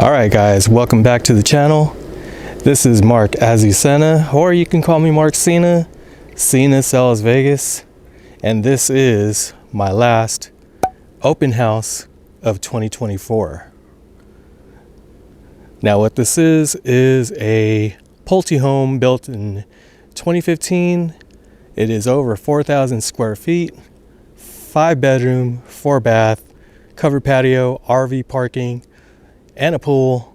Alright guys, welcome back to the channel. This is Mark Azucena, or you can call me Mark Cena. Cena sells Vegas. And this is my last open house of 2024. Now what this is a Pulte home built in 2015. It is over 4,000 square feet, 5-bedroom, 4-bath, covered patio, RV parking, and a pool,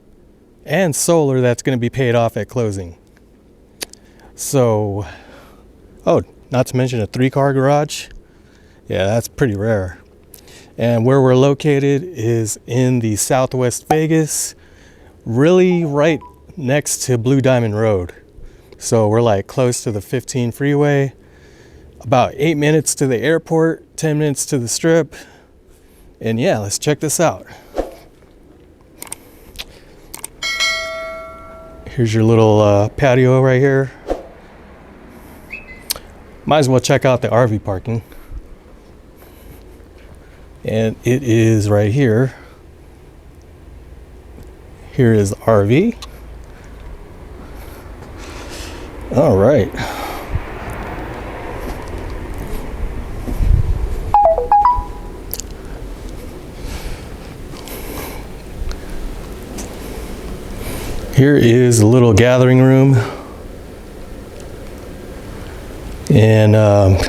and solar that's going to be paid off at closing. So, oh, not to mention a 3-car garage. Yeah, that's pretty rare. And where we're located is in the Southwest Vegas, really right next to Blue Diamond Road. So we're like close to the 15 freeway, about 8 minutes to the airport, 10 minutes to the strip. And yeah, let's check this out. Here's your little patio right here. Might as well check out the RV parking. And it is right here. Here is RV. All right. Here is a little gathering room. And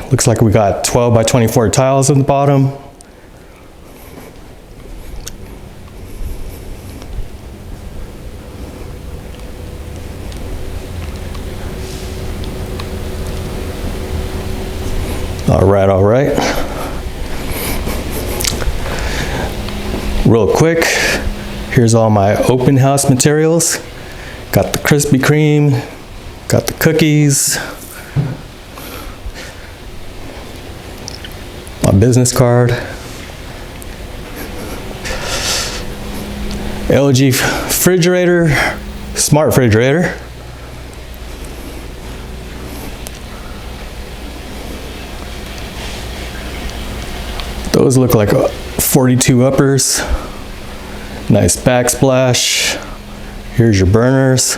looks like we got 12 by 24 tiles at the bottom. All right. Real quick, here's all my open house materials. Got the Krispy Kreme, got the cookies, my business card, LG refrigerator, smart refrigerator. Those look like 42 uppers. Nice backsplash. Here's your burners.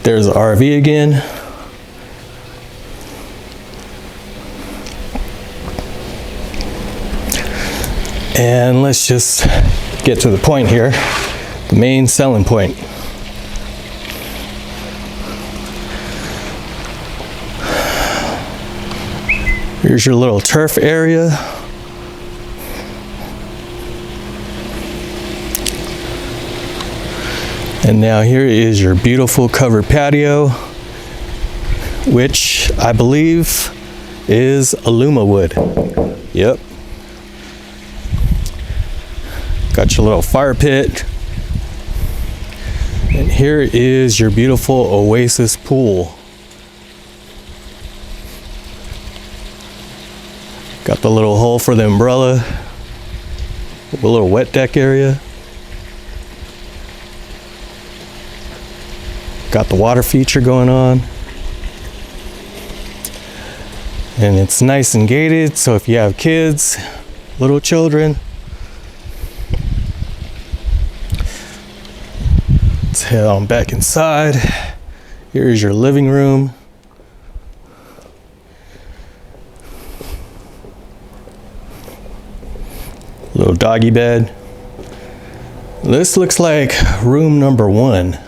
There's the RV again. And let's just get to the point here. The main selling point. Here's your little turf area. And now here is your beautiful covered patio, which I believe is Aluma wood. Yep. Got your little fire pit. And here is your beautiful Oasis pool. Got the little hole for the umbrella, a little wet deck area. Got the water feature going on. And it's nice and gated, so if you have kids, little children, let's head on back inside. Here's your living room. Little doggy bed. This looks like room number 1.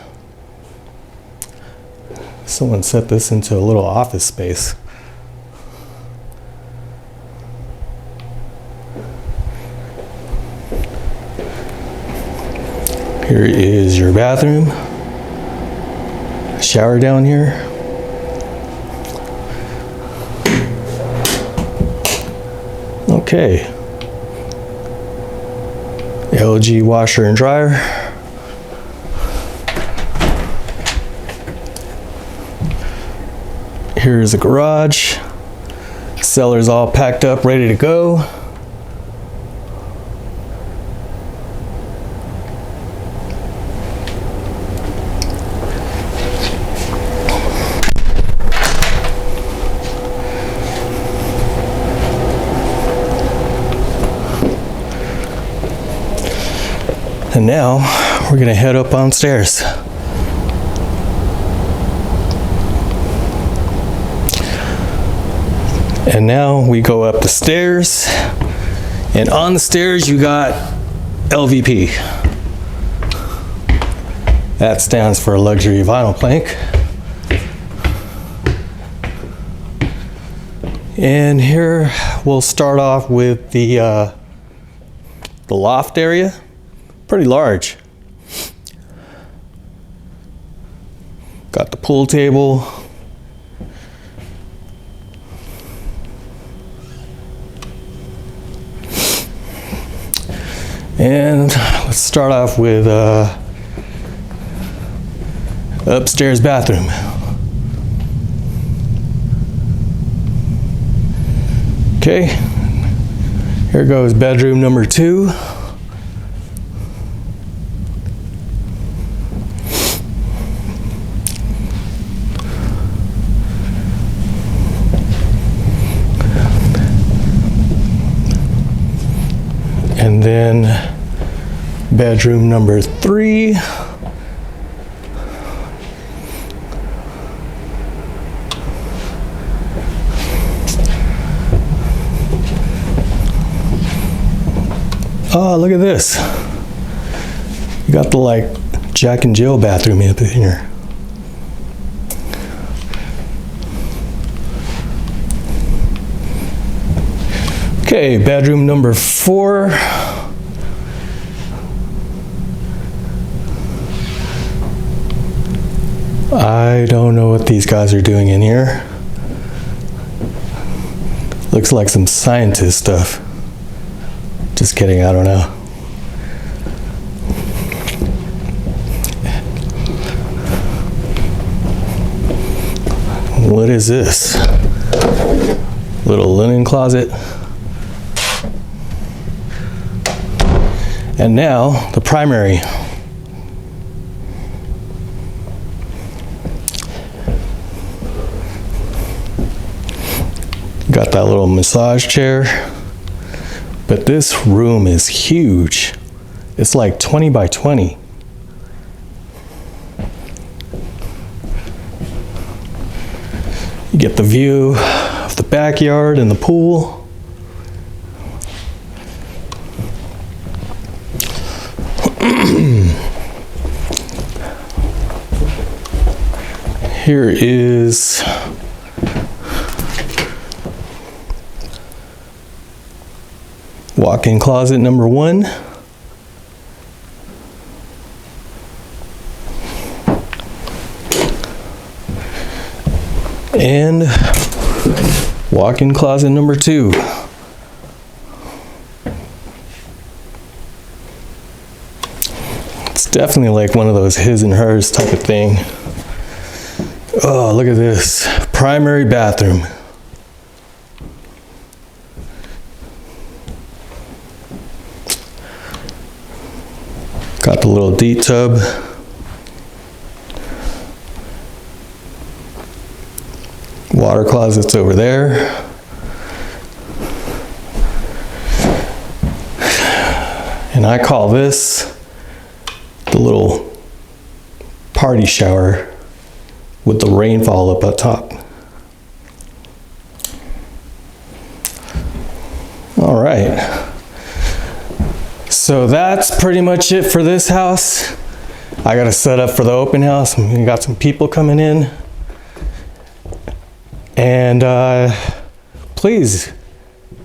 Someone set this into a little office space. Here is your bathroom. Shower down here. Okay. LG washer and dryer. Here's the garage. Cellar's all packed up, ready to go. And now we're gonna head up on stairs. And now we go up the stairs, and on the stairs you got LVP. That stands for luxury vinyl plank. And here we'll start off with the loft area. Pretty large. Got the pool table. And let's start off with upstairs bathroom. Okay, here goes bedroom number 2. And then bedroom number 3. Oh, look at this. You got the like Jack and Jill bathroom in here. Okay, bedroom number 4. I don't know what these guys are doing in here. Looks like some scientist stuff. Just kidding, I don't know. What is this? Little linen closet. And now the primary. Got that little massage chair. But this room is huge. It's like 20 by 20. You get the view of the backyard and the pool. Here is walk-in closet number 1. And walk-in closet number 2. It's definitely like one of those his and hers type of thing. Oh, look at this. Primary bathroom. Got the little deep tub. Water closets over there. And I call this the little party shower with the rainfall up top. All right. So that's pretty much it for this house. I got to set up for the open house. We got some people coming in. And please,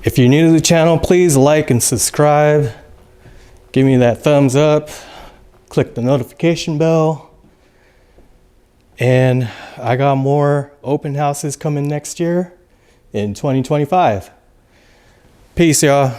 if you're new to the channel, please like and subscribe. Give me that thumbs up. Click the notification bell. And I got more open houses coming next year in 2025. Peace, y'all.